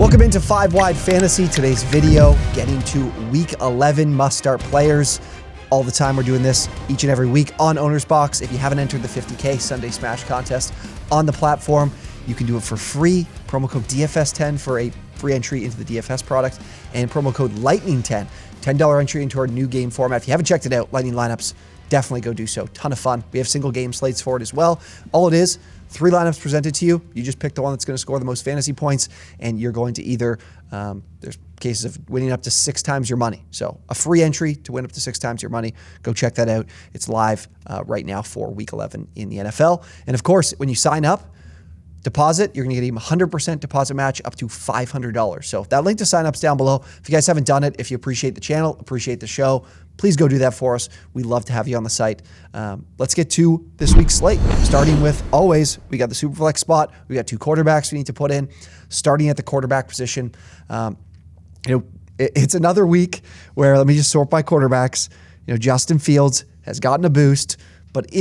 Welcome into 5 Wide Fantasy. Today's video, getting to Week 11 must-start players. All the time we're doing this each and every week on OwnersBox. If you haven't entered the 50K Sunday Smash contest on the platform, you can do it for free. Promo code DFS10 for a free entry into the DFS product, and promo code Lightning10, $10 entry into our new game format. If you haven't checked it out, Lightning Lineups, definitely go do so. Ton of fun. We have single game slates for it as well. All it is, 3 lineups presented to you. You just pick the one that's going to score the most fantasy points, and you're going to either, there's cases of winning up to 6 times your money. So a free entry to win up to 6 times your money. Go check that out. It's live right now for Week 11 in the NFL. And of course, when you sign up, deposit, you're going to get even 100% deposit match up to $500. So that link to sign up's down below. If you guys haven't done it, if you appreciate the channel, appreciate the show, please go do that for us. We love to have you on the site. Let's get to this week's slate. Starting with, always, we got the Superflex spot. We got 2 quarterbacks we need to put in. Starting at the quarterback position, it's another week where, let me just sort by quarterbacks. Justin Fields has gotten a boost. But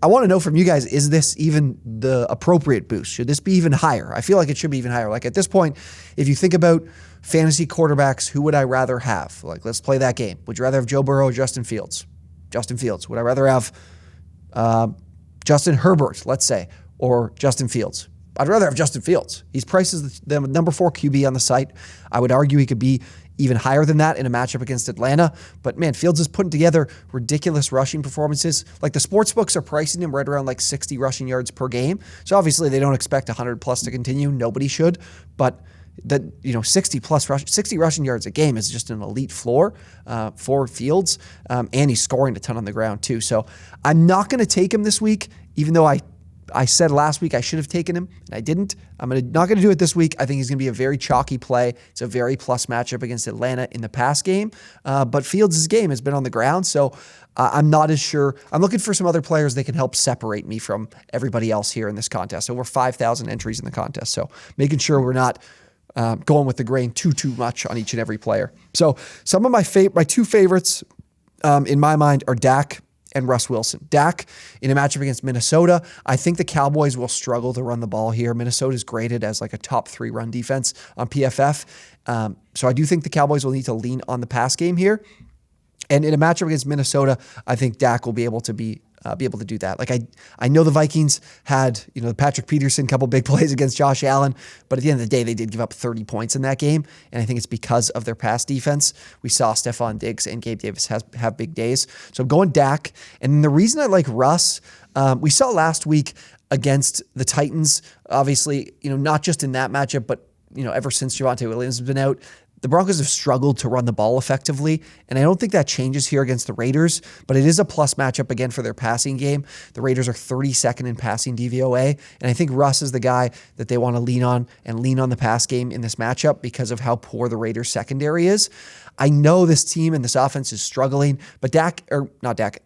I want to know from you guys, is this even the appropriate boost? Should this be even higher? I feel like it should be even higher. Like at this point, if you think about fantasy quarterbacks, who would I rather have? Like, let's play that game. Would you rather have Joe Burrow or Justin Fields? Justin Fields. Would I rather have Justin Herbert, let's say, or Justin Fields? I'd rather have Justin Fields. He's priced as the number 4 QB on the site. I would argue he could be even higher than that in a matchup against Atlanta. But man, Fields is putting together ridiculous rushing performances. Like the sports books are pricing him right around like 60 rushing yards per game. So obviously they don't expect 100 plus to continue. Nobody should. But 60 rushing yards a game is just an elite floor for Fields. And he's scoring a ton on the ground too. So I'm not going to take him this week, even though I said last week I should have taken him, and I didn't. I'm not going to do it this week. I think he's going to be a very chalky play. It's a very plus matchup against Atlanta in the pass game. But Fields' game has been on the ground, so I'm not as sure. I'm looking for some other players that can help separate me from everybody else here in this contest. Over 5,000 entries in the contest, so making sure we're not going with the grain too much on each and every player. So some of my 2 favorites in my mind are Dak and Russ Wilson. Dak in a matchup against Minnesota. I think the Cowboys will struggle to run the ball here. Minnesota's graded as like a top 3 run defense on PFF. So I do think the Cowboys will need to lean on the pass game here. And in a matchup against Minnesota, I think Dak will be able to do that. Like I know the Vikings had, Patrick Peterson, couple big plays against Josh Allen, but at the end of the day, they did give up 30 points in that game. And I think it's because of their pass defense. We saw Stephon Diggs and Gabe Davis have big days. So I'm going Dak. And the reason I like Russ, we saw last week against the Titans, obviously, not just in that matchup, but, ever since Javonte Williams has been out, the Broncos have struggled to run the ball effectively, and I don't think that changes here against the Raiders, but it is a plus matchup again for their passing game. The Raiders are 32nd in passing DVOA, and I think Russ is the guy that they want to lean on the pass game in this matchup because of how poor the Raiders secondary is. I know this team and this offense is struggling, but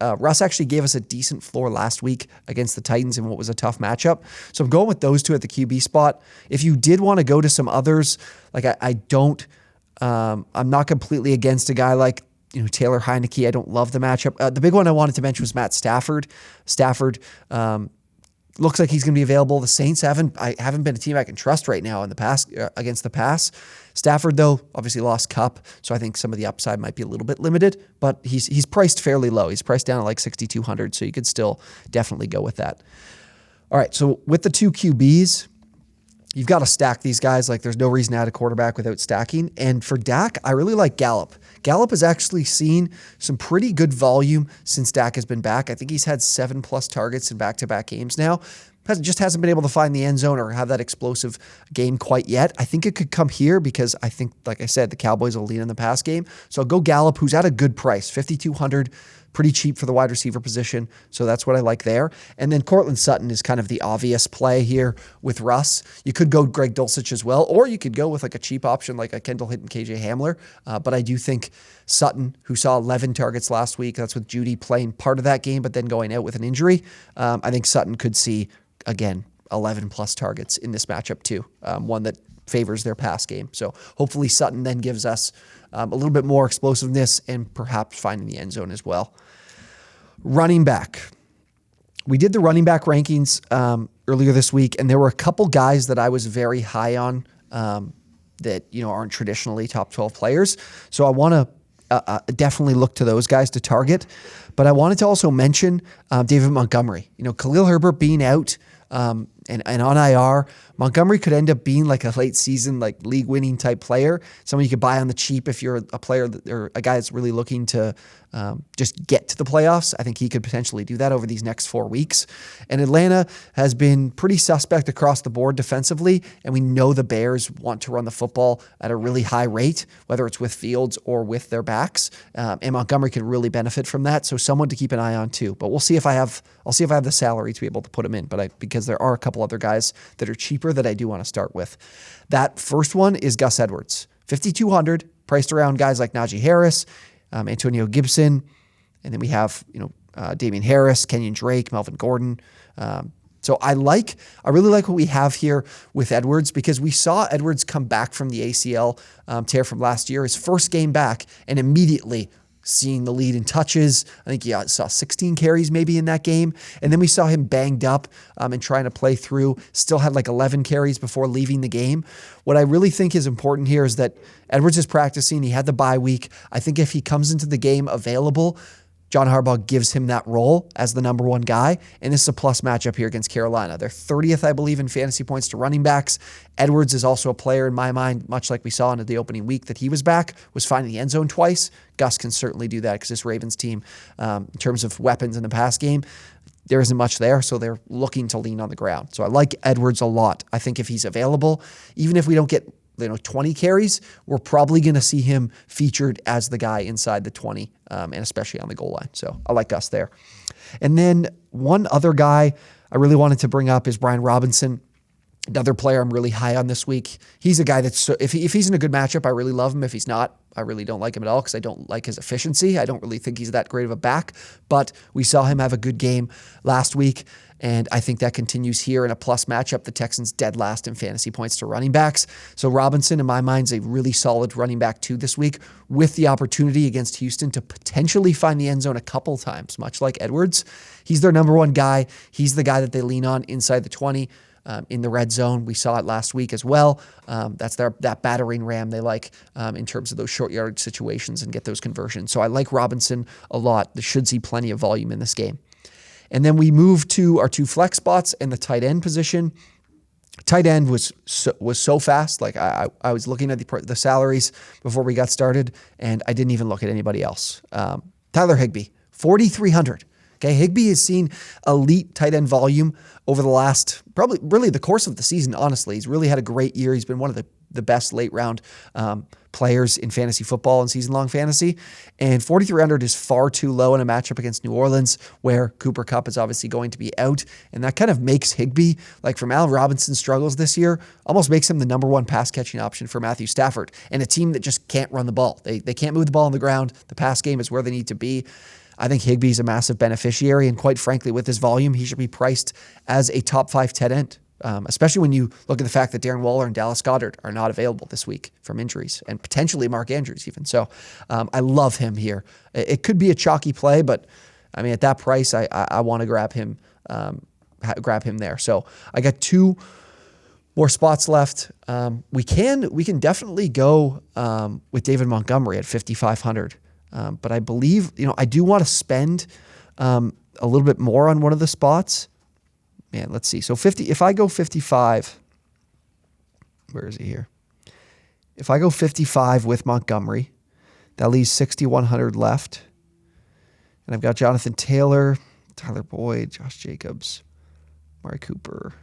Russ actually gave us a decent floor last week against the Titans in what was a tough matchup. So I'm going with those 2 at the QB spot. If you did want to go to some others, like I'm not completely against a guy like Taylor Heineke. I don't love the matchup. The big one I wanted to mention was Matt Stafford. Stafford looks like he's going to be available. The Saints haven't been a team I can trust right now in the pass against the pass. Stafford, though, obviously lost Cup, so I think some of the upside might be a little bit limited, but he's priced fairly low. He's priced down at like 6,200, so you could still definitely go with that. All right, so with the 2 QBs, you've got to stack these guys. Like, there's no reason to add a quarterback without stacking. And for Dak, I really like Gallup. Gallup has actually seen some pretty good volume since Dak has been back. I think he's had 7+ targets in back-to-back games now. Just hasn't been able to find the end zone or have that explosive game quite yet. I think it could come here because I think, like I said, the Cowboys will lean in the pass game. So I'll go Gallup, who's at a good price, 5,200. Pretty cheap for the wide receiver position, so that's what I like there. And then Cortland Sutton is kind of the obvious play here with Russ. You could go Greg Dulcich as well, or you could go with like a cheap option like a Kendall Hinton, KJ Hamler. But I do think Sutton, who saw 11 targets last week, that's with Judy playing part of that game, but then going out with an injury. I think Sutton could see, again, 11+ targets in this matchup too, one that favors their pass game. So hopefully Sutton then gives us a little bit more explosiveness and perhaps finding the end zone as well. Running back. We did the running back rankings earlier this week, and there were a couple guys that I was very high on that, aren't traditionally top 12 players. So I want to definitely look to those guys to target. But I wanted to also mention David Montgomery. Khalil Herbert being out and on IR, Montgomery could end up being like a late season, like league winning type player. Someone you could buy on the cheap if you're a player or a guy that's really looking to just get to the playoffs. I think he could potentially do that over these next 4 weeks. And Atlanta has been pretty suspect across the board defensively, and we know the Bears want to run the football at a really high rate, whether it's with Fields or with their backs. And Montgomery can really benefit from that. So someone to keep an eye on too. But I'll see if I have the salary to be able to put him in. But because there are a couple other guys that are cheaper that I do want to start with. That first one is Gus Edwards, 5,200, priced around guys like Najee Harris, Antonio Gibson, and then we have Damian Harris, Kenyon Drake, Melvin Gordon. So I really like what we have here with Edwards, because we saw Edwards come back from the ACL tear from last year, his first game back, and immediately seeing the lead in touches. I think he saw 16 carries maybe in that game. And then we saw him banged up and trying to play through, still had like 11 carries before leaving the game. What I really think is important here is that Edwards is practicing. He had the bye week. I think if he comes into the game available, John Harbaugh gives him that role as the number one guy, and this is a plus matchup here against Carolina. They're 30th, I believe, in fantasy points to running backs. Edwards is also a player in my mind, much like we saw into the opening week that he was back, was finding the end zone twice. Gus can certainly do that because this Ravens team, in terms of weapons in the pass game, there isn't much there, so they're looking to lean on the ground. So I like Edwards a lot. I think if he's available, even if we don't get 20 carries, we're probably going to see him featured as the guy inside the 20, and especially on the goal line. So I like Gus there. And then one other guy I really wanted to bring up is Brian Robinson, another player I'm really high on this week. He's a guy that's, if he's in a good matchup, I really love him. If he's not, I really don't like him at all because I don't like his efficiency. I don't really think he's that great of a back, but we saw him have a good game last week, and I think that continues here in a plus matchup. The Texans dead last in fantasy points to running backs. So Robinson, in my mind, is a really solid running back too this week, with the opportunity against Houston to potentially find the end zone a couple times, much like Edwards. He's their number one guy. He's the guy that they lean on inside the 20. In the red zone. We saw it last week as well. That's that battering ram they like in terms of those short yardage situations and get those conversions. So I like Robinson a lot. They should see plenty of volume in this game. And then we move to our two flex spots and the tight end position. Tight end was so fast. Like I was looking at the salaries before we got started, and I didn't even look at anybody else. Tyler Higbee, 4,300. Okay, Higbee has seen elite tight end volume over the last, probably really the course of the season, honestly. He's really had a great year. He's been one of the best late round players in fantasy football and season-long fantasy. And 4,300 is far too low in a matchup against New Orleans, where Cooper Kupp is obviously going to be out. And that kind of makes Higbee, like from Allen Robinson's struggles this year, almost makes him the number one pass-catching option for Matthew Stafford, and a team that just can't run the ball. They can't move the ball on the ground. The pass game is where they need to be. I think Higbee is a massive beneficiary, and quite frankly, with his volume, he should be priced as a top 5 tight end, especially when you look at the fact that Darren Waller and Dallas Goedert are not available this week from injuries, and potentially Mark Andrews even. So I love him here. It could be a chalky play, but I mean, at that price, I want to grab him there. So I got 2 more spots left. We can definitely go with David Montgomery at 5,500. But I believe, I do want to spend a little bit more on one of the spots. Man, let's see. So if I go 55, where is he here? If I go 55 with Montgomery, that leaves 6,100 left. And I've got Jonathan Taylor, Tyler Boyd, Josh Jacobs, Amari Cooper.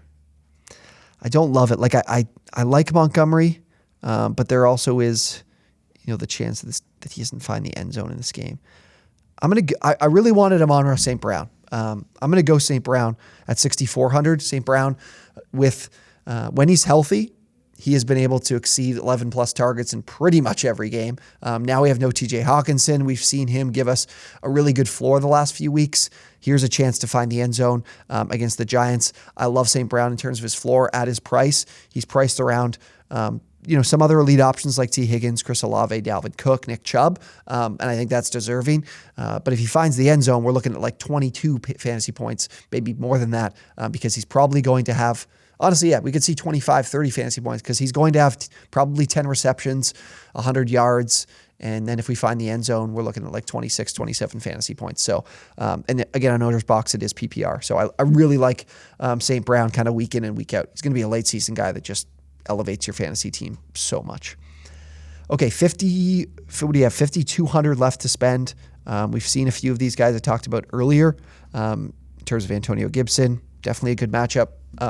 I don't love it. Like I like Montgomery, but there also is the chance that he doesn't find the end zone in this game. I really wanted Amon-Ra St. Brown. I'm going to go St. Brown at 6,400. St. Brown, with when he's healthy, he has been able to exceed 11 plus targets in pretty much every game. Now we have no TJ Hawkinson. We've seen him give us a really good floor the last few weeks. Here's a chance to find the end zone against the Giants. I love St. Brown in terms of his floor at his price. He's priced around some other elite options like T. Higgins, Chris Olave, Dalvin Cook, Nick Chubb, and I think that's deserving. But if he finds the end zone, we're looking at like 22 fantasy points, maybe more than that, because he's probably going to have honestly, yeah, we could see 25, 30 fantasy points because he's going to have probably 10 receptions, 100 yards. And then if we find the end zone, we're looking at like 26, 27 fantasy points. So, and again, on OwnersBox, it is PPR. So I really like St. Brown kind of week in and week out. He's going to be a late season guy that just elevates your fantasy team so much. Okay, what do you have? 5,200 left to spend. We've seen a few of these guys I talked about earlier in terms of Antonio Gibson. Definitely a good matchup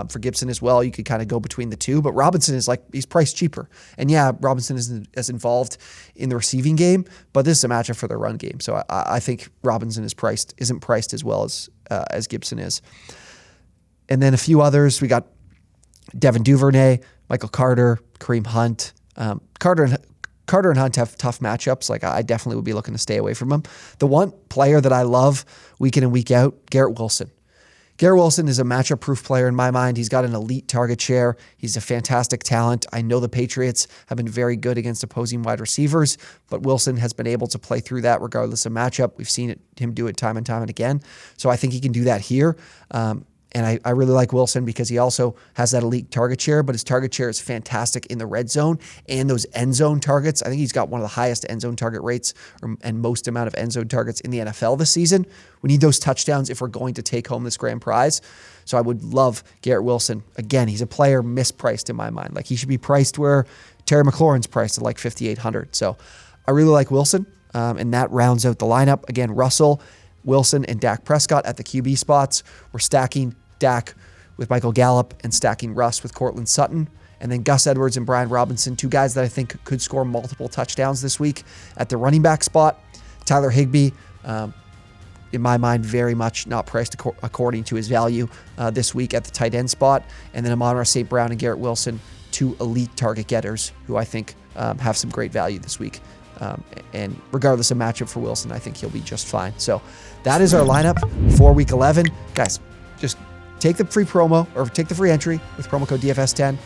for Gibson as well. You could kind of go between the two, but Robinson is he's priced cheaper. And yeah, Robinson isn't as involved in the receiving game, but this is a matchup for the run game. So I think Robinson isn't priced as well as Gibson is. And then a few others. We got Devin Duvernay, Michael Carter, Kareem Hunt. Carter and Hunt have tough matchups. I definitely would be looking to stay away from them. The one player that I love week in and week out, Garrett Wilson. Garrett Wilson is a matchup-proof player in my mind. He's got an elite target share. He's a fantastic talent. I know the Patriots have been very good against opposing wide receivers, but Wilson has been able to play through that regardless of matchup. We've seen him do it time and time and again. So I think he can do that here. And I really like Wilson because he also has that elite target share, but his target share is fantastic in the red zone and those end zone targets. I think he's got one of the highest end zone target rates and most amount of end zone targets in the NFL this season. We need those touchdowns if we're going to take home this grand prize. So I would love Garrett Wilson. Again, he's a player mispriced in my mind. He should be priced where Terry McLaurin's priced at 5,800. So I really like Wilson, and that rounds out the lineup. Again, Russell, Wilson, and Dak Prescott at the QB spots. We're stacking Dak with Michael Gallup and stacking Russ with Cortland Sutton. And then Gus Edwards and Brian Robinson, two guys that I think could score multiple touchdowns this week at the running back spot. Tyler Higbee, in my mind, very much not priced according to his value this week at the tight end spot. And then Amon-Ra St. Brown and Garrett Wilson, two elite target getters who I think have some great value this week. And regardless of matchup for Wilson, I think he'll be just fine. So that is our lineup for week 11. Guys, just take the free promo or take the free entry with promo code DFS10.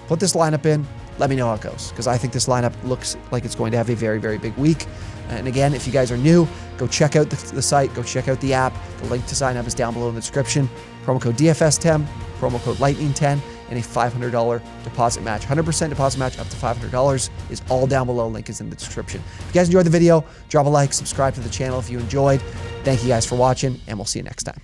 Put this lineup in. Let me know how it goes because I think this lineup looks like it's going to have a very, very big week. And again, if you guys are new, go check out the site. Go check out the app. The link to sign up is down below in the description. Promo code DFS10, promo code Lightning10, and a $500 deposit match. 100% deposit match up to $500 is all down below. Link is in the description. If you guys enjoyed the video, drop a like, subscribe to the channel if you enjoyed. Thank you guys for watching, and we'll see you next time.